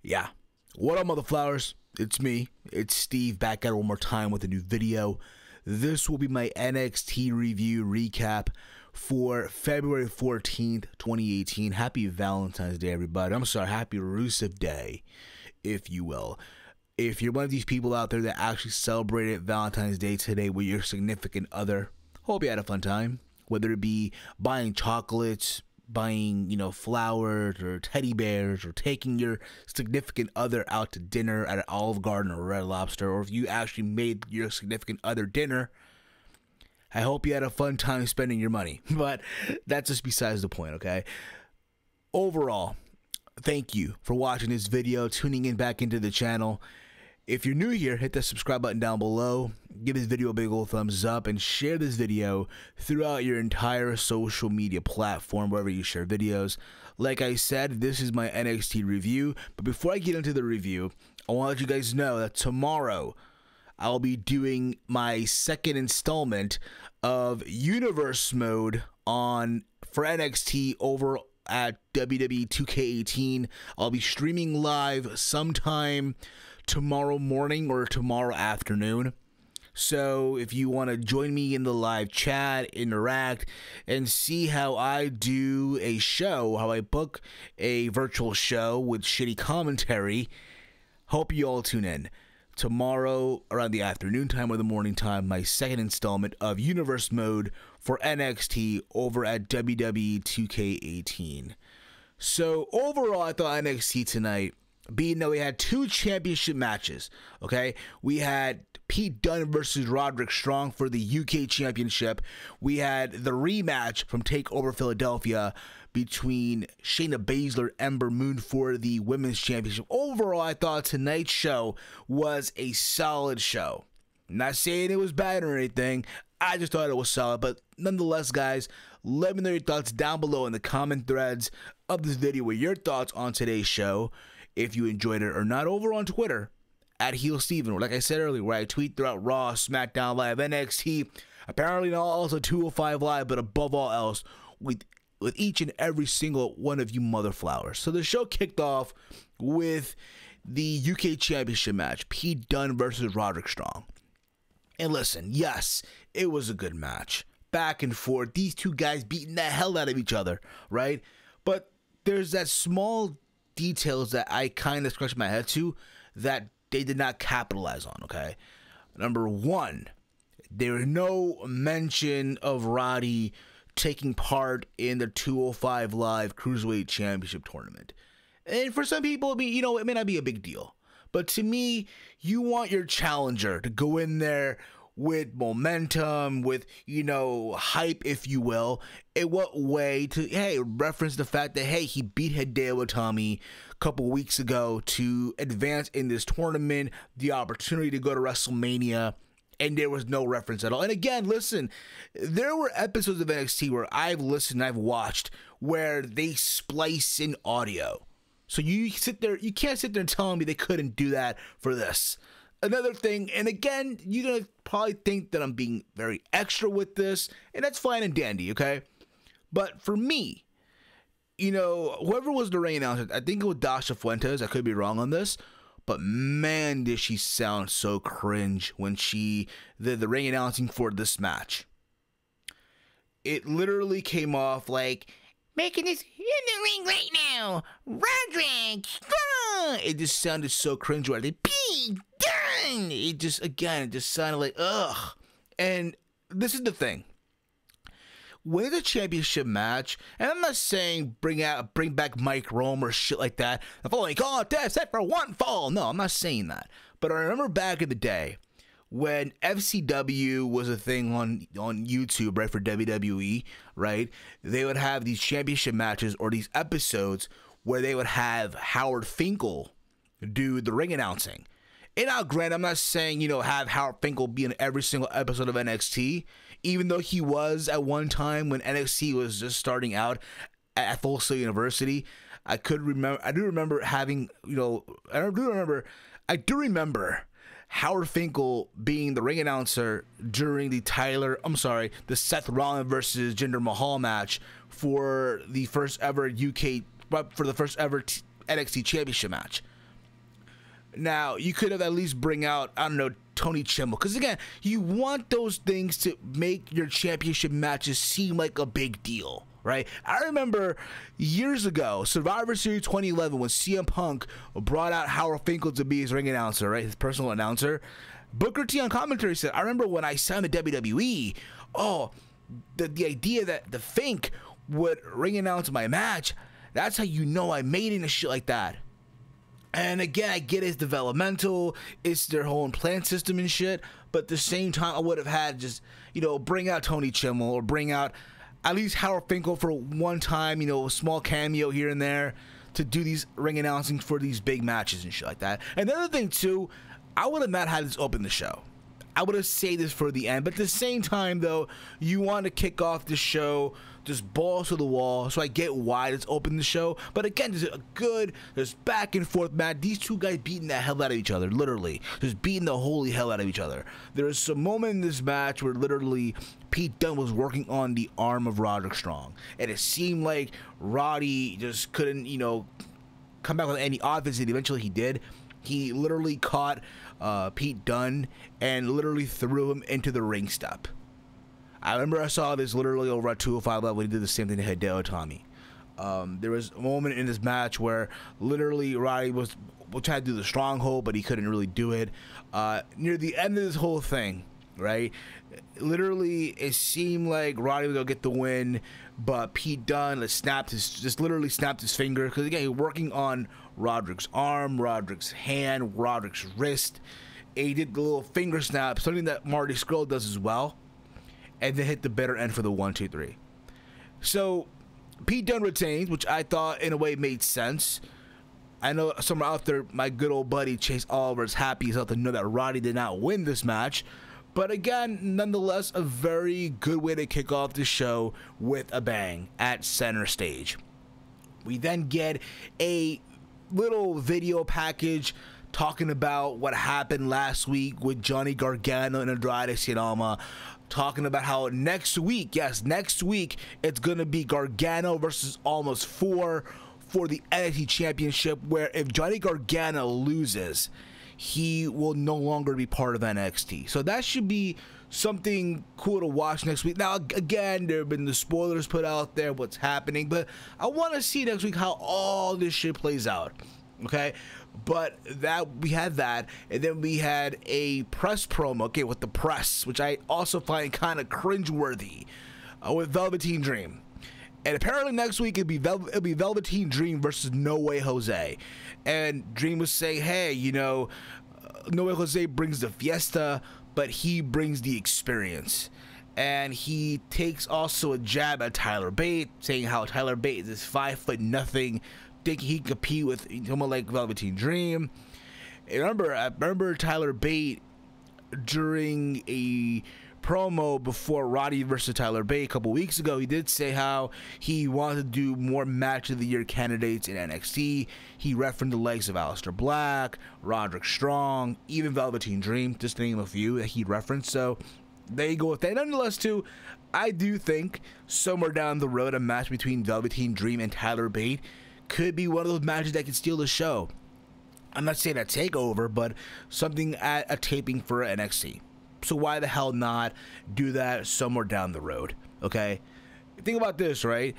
Yeah. What up, mother flowers? It's me. It's Steve back at it one more time with a new video. This will be my NXT review recap for February 14th, 2018. Happy Valentine's Day, everybody. I'm sorry, happy Rusev Day, if you will. If you're one of these people out there that actually celebrated Valentine's Day today with your significant other, hope you had a fun time. Whether it be buying chocolates, buying, flowers or teddy bears, or taking your significant other out to dinner at an Olive Garden or Red Lobster, or if you actually made your significant other dinner, I hope you had a fun time spending your money. But that's just besides the point, okay? Overall, thank you for watching this video, tuning in back into the channel. If you're new here, hit the subscribe button down below, give this video a big old thumbs up, and share this video throughout your entire social media platform, wherever you share videos. Like I said, this is my NXT review, but before I get into the review, I want to let you guys know that tomorrow I'll be doing my second installment of Universe Mode for NXT over at WWE 2K18. I'll be streaming live sometime tomorrow morning or tomorrow afternoon. So if you want to join me in the live chat, interact, and see how I do a show, how I book a virtual show with shitty commentary, hope you all tune in. Tomorrow around the afternoon time or the morning time, my second installment of Universe Mode for NXT over at WWE 2K18. So overall, I thought NXT tonight, being that we had two championship matches, okay? We had Pete Dunne versus Roderick Strong for the UK Championship. We had the rematch from TakeOver Philadelphia between Shayna Baszler and Ember Moon for the Women's Championship. Overall, I thought tonight's show was a solid show. I'm not saying it was bad or anything. I just thought it was solid. But nonetheless, guys, let me know your thoughts down below in the comment threads of this video with your thoughts on today's show. If you enjoyed it or not, over on Twitter at HeelSteven, or like I said earlier, where I tweet throughout Raw, SmackDown Live, NXT, apparently not also 205 Live, but above all else, with each and every single one of you mother flowers. So the show kicked off with the UK Championship match, Pete Dunne versus Roderick Strong. And listen, yes, it was a good match. Back and forth, these two guys beating the hell out of each other, right? But there's that small details that I kind of scratched my head to that they did not capitalize on, okay? Number one, there was no mention of Roddy taking part in the 205 Live Cruiserweight Championship tournament. And for some people, it may not be a big deal. But to me, you want your challenger to go in there with momentum, with, hype, if you will. In what way to, hey, reference the fact that, hey, he beat Hideo Itami a couple weeks ago to advance in this tournament, the opportunity to go to WrestleMania, and there was no reference at all. And again, listen, there were episodes of NXT where I've listened, I've watched, where they splice in audio. So you can't sit there and tell me they couldn't do that for this. Another thing, and again, you're going to probably think that I'm being very extra with this, and that's fine and dandy, okay? But for me, whoever was the ring announcer, I think it was Dasha Fuentes, I could be wrong on this, but man, did she sound so cringe when she did the ring announcing for this match. It literally came off like, making this in the ring right now, Roderick Strong. It just sounded so cringeworthy. Pete Dunne. It just sounded like, ugh. And this is the thing. When it's a championship match, and I'm not saying bring back Mike Rome or shit like that. The following contest set for one fall. No, I'm not saying that. But I remember back in the day when FCW was a thing on YouTube, right, for WWE, right, they would have these championship matches or these episodes where they would have Howard Finkel do the ring announcing. And now, granted, I'm not saying, have Howard Finkel be in every single episode of NXT, even though he was at one time when NXT was just starting out at Full Sail University. I do remember Howard Finkel being the ring announcer during the Seth Rollins versus Jinder Mahal match for the first ever NXT Championship match. Now, you could have at least bring out, I don't know, Tony Chimmel. Because, again, you want those things to make your championship matches seem like a big deal, right? I remember years ago, Survivor Series 2011, when CM Punk brought out Howard Finkel to be his ring announcer, right? His personal announcer. Booker T on commentary said, I remember when I signed the WWE, the idea that the Fink would ring announce my match, that's how you know I made it and shit like that. And again, I get it's developmental, it's their whole implant system and shit, but at the same time, I would have had just, bring out Tony Chimmel or bring out at least Howard Finkel for one time, a small cameo here and there to do these ring announcing for these big matches and shit like that. And the other thing, too, I would have not had this open the show. I would have saved this for the end, but at the same time, though, you want to kick off the show just balls to the wall, so I get why it's open the show. But again, there's back and forth, man. These two guys beating the hell out of each other, literally. Just beating the holy hell out of each other. There's some moment in this match where literally Pete Dunne was working on the arm of Roderick Strong, and it seemed like Roddy just couldn't, come back with any offense, and eventually he did. He literally caught Pete Dunne and literally threw him into the ring step. I remember I saw this literally over at 205 level when he did the same thing to Hideo Itami. There was a moment in this match where literally Roddy was trying to do the stronghold, but he couldn't really do it. Near the end of this whole thing, right? Literally, it seemed like Roddy was gonna get the win, but Pete Dunne literally snapped his finger, because again, he was working on Roderick's arm, Roderick's hand, Roderick's wrist. And he did the little finger snap, something that Marty Scurll does as well, and then hit the bitter end for the 1-2-3. So Pete Dunne retains, which I thought in a way made sense. I know somewhere out there, my good old buddy Chase Oliver is happy as hell to know that Roddy did not win this match. But again, nonetheless, a very good way to kick off the show with a bang at center stage. We then get a little video package talking about what happened last week with Johnny Gargano and Andrade Cien, talking about how next week, it's going to be Gargano versus Almas 4 for the NXT Championship, where if Johnny Gargano loses, he will no longer be part of NXT. So that should be something cool to watch next week. Now, again, there have been the spoilers put out there, what's happening, but I want to see next week how all this shit plays out, okay? But we had that, and then we had a press promo, okay, with the press, which I also find kind of cringeworthy, with Velveteen Dream. And apparently next week it'll be Velveteen Dream versus No Way Jose. And Dream was saying, hey, No Way Jose brings the fiesta, but he brings the experience. And he takes also a jab at Tyler Bate, saying how Tyler Bate is this 5'0", thinking he can compete with someone like Velveteen Dream. I remember Tyler Bate during a promo before Roddy versus Tyler Bate a couple weeks ago. He did say how he wanted to do more match of the year candidates in NXT. He referenced the legs of Aleister Black, Roderick Strong, even Velveteen Dream, just to name a few that he referenced. So there you go with that. Nonetheless, too, I do think somewhere down the road a match between Velveteen Dream and Tyler Bate could be one of those matches that could steal the show. I'm not saying a takeover, but something at a taping for NXT. So why the hell not do that somewhere down the road, okay? Think about this, right?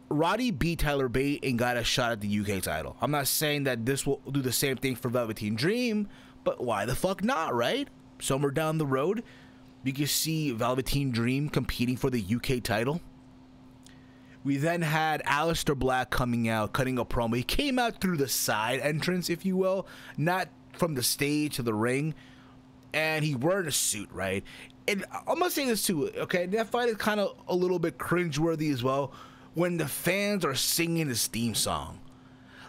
Roddy beat Tyler Bate and got a shot at the UK title. I'm not saying that this will do the same thing for Velveteen Dream, but why the fuck not, right? Somewhere down the road, you can see Velveteen Dream competing for the UK title. We then had Aleister Black coming out, cutting a promo. He came out through the side entrance, if you will, not from the stage to the ring. And he wearing a suit, right? And I'm gonna say this too, okay? That fight is kind of a little bit cringeworthy as well, when the fans are singing his theme song.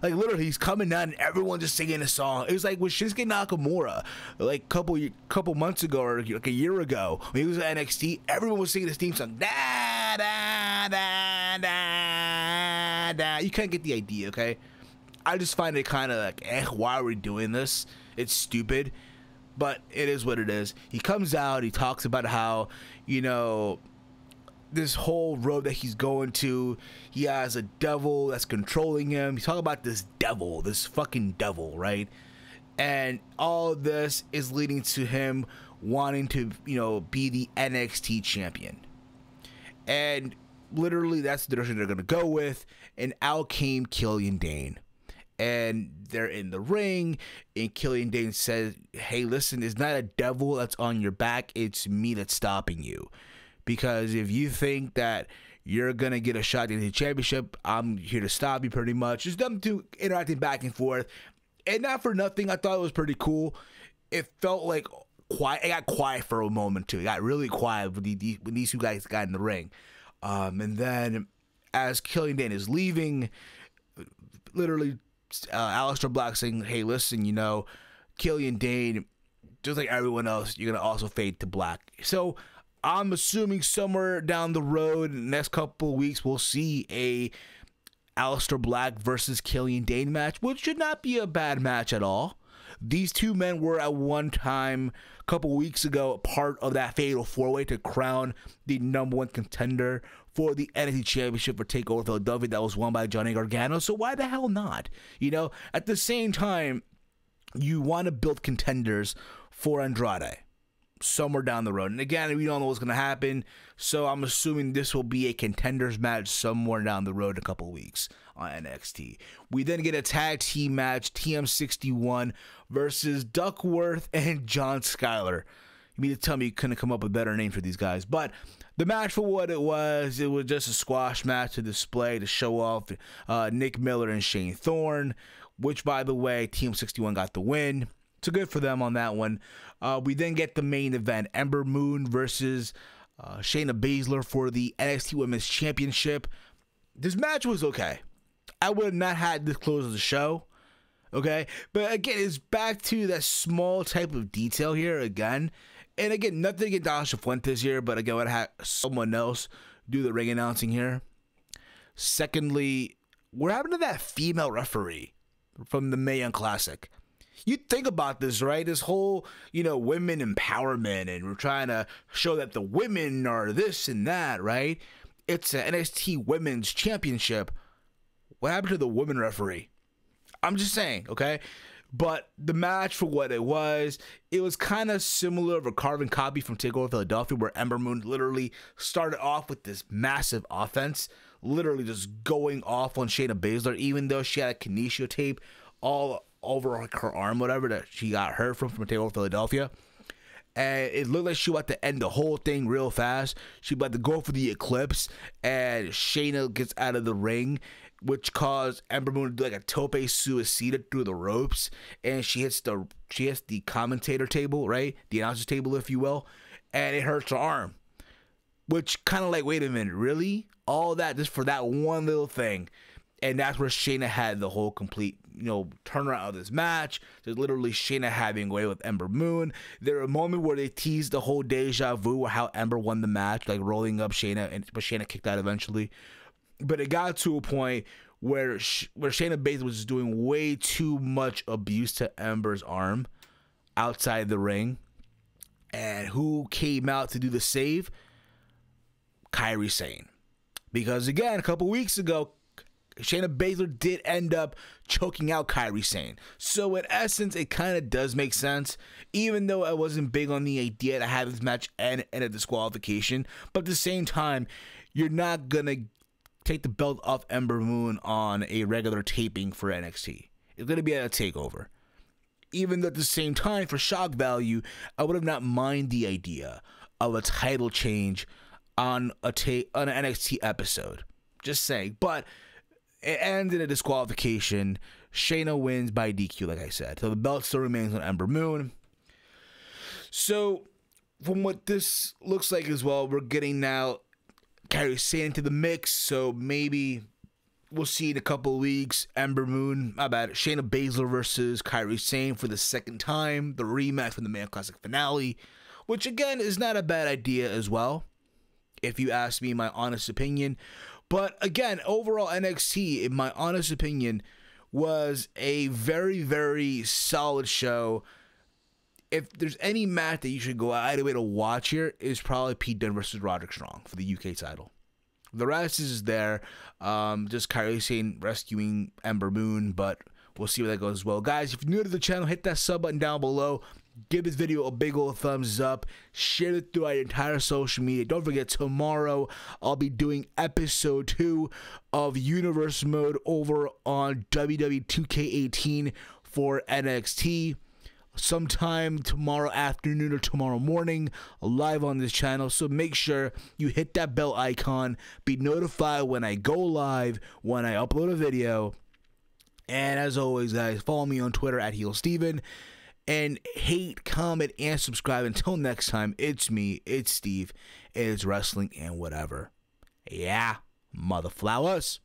Like literally, he's coming out and everyone's just singing his song. It was like with Shinsuke Nakamura, like couple months ago or like a year ago, when he was at NXT, everyone was singing his theme song. Da da da da da. You can't get the idea, okay? I just find it kind of like, why are we doing this? It's stupid. But it is what it is. He comes out, he talks about how, this whole road that he's going to, he has a devil that's controlling him. He's talking about this devil, this fucking devil, right? And all of this is leading to him wanting to, be the NXT champion. And literally that's the direction they're going to go with. And out came Killian Dane. And they're in the ring, and Killian Dane says, hey, listen, it's not a devil that's on your back, it's me that's stopping you. Because if you think that you're going to get a shot at the championship, I'm here to stop you, pretty much. Just them two interacting back and forth. And not for nothing, I thought it was pretty cool. It felt like quiet. It got quiet for a moment, too. It got really quiet when these two guys got in the ring. And then as Killian Dane is leaving, literally, Aleister Black saying, hey, listen, Killian Dane, just like everyone else, you're going to also fade to black. So I'm assuming somewhere down the road, in the next couple of weeks, we'll see a Aleister Black versus Killian Dane match, which should not be a bad match at all. These two men were at one time, a couple weeks ago, part of that fatal four-way to crown the #1 contender for the NXT Championship for TakeOver Philadelphia that was won by Johnny Gargano. So why the hell not? At the same time, you want to build contenders for Andrade somewhere down the road. And again, we don't know what's going to happen, so I'm assuming this will be a contenders match somewhere down the road in a couple weeks on NXT. We then get a tag team match, TM61 versus Duckworth and John Skyler. You mean to tell me you couldn't come up with a better name for these guys? But the match, for what it was just a squash match to display, to show off Nick Miller and Shane Thorne, which, by the way, TM61 got the win. So good for them on that one. We then get the main event, Ember Moon versus Shayna Baszler for the NXT Women's Championship. This match was okay. I would have not had this close of the show. Okay? But again, it's back to that small type of detail here again. And again, nothing against Dasha Fuentes here, but again, I would have had someone else do the ring announcing here. Secondly, what happened to that female referee from the Mae Young Classic? You think about this, right? This whole, women empowerment, and we're trying to show that the women are this and that, right? It's an NXT Women's Championship. What happened to the women referee? I'm just saying, okay? But the match, for what it was kind of similar of a carbon copy from TakeOver Philadelphia, where Ember Moon literally started off with this massive offense, literally just going off on Shayna Baszler, even though she had a kinesio tape all over her arm, whatever, that she got hurt from TakeOver Philadelphia. And it looked like she was about to end the whole thing real fast. She was about to go for the Eclipse, and Shayna gets out of the ring, which caused Ember Moon to do like a tope suicida through the ropes, and she hits the commentator table, right? The announcer's table, if you will, and it hurts her arm. Which kind of like, wait a minute, really? All that just for that one little thing. And that's where Shayna had the whole complete, turnaround of this match. There's literally Shayna having away with Ember Moon. There were a moment where they teased the whole deja vu, how Ember won the match, like rolling up Shayna, but Shayna kicked out eventually. But it got to a point where Shayna Baszler was just doing way too much abuse to Ember's arm outside the ring. And who came out to do the save? Kairi Sane. Because again, a couple weeks ago, Shayna Baszler did end up choking out Kairi Sane. So in essence, it kind of does make sense, even though I wasn't big on the idea to have this match end in a disqualification. But at the same time, you're not going to take the belt off Ember Moon on a regular taping for NXT. It's going to be at a TakeOver. Even though at the same time, for shock value, I would have not mind the idea of a title change on an NXT episode. Just saying. But it ends in a disqualification. Shayna wins by DQ, like I said. So the belt still remains on Ember Moon. So from what this looks like as well, we're getting now Kairi Sane into the mix. So maybe we'll see in a couple of weeks, Shayna Baszler versus Kairi Sane for the second time. The rematch from the Man Classic finale, which again is not a bad idea as well, if you ask me my honest opinion. But again, overall NXT, in my honest opinion, was a very, very solid show. If there's any match that you should go out of the way to watch here, is probably Pete Dunne versus Roderick Strong for the UK title. The rest is there. Just Kairi Sane rescuing Ember Moon, but we'll see where that goes as well. Guys, if you're new to the channel, hit that sub button down below. Give this video a big old thumbs up. Share it through our entire social media. Don't forget, tomorrow I'll be doing episode 2 of Universe Mode over on WWE 2K18 for NXT. Sometime tomorrow afternoon or tomorrow morning, live on this channel. So make sure you hit that bell icon. Be notified when I go live, when I upload a video. And as always, guys, follow me on Twitter at HeelSteven. And hate, comment, and subscribe. Until next time, it's me, it's Steve, it's wrestling and whatever. Yeah, mother flowers.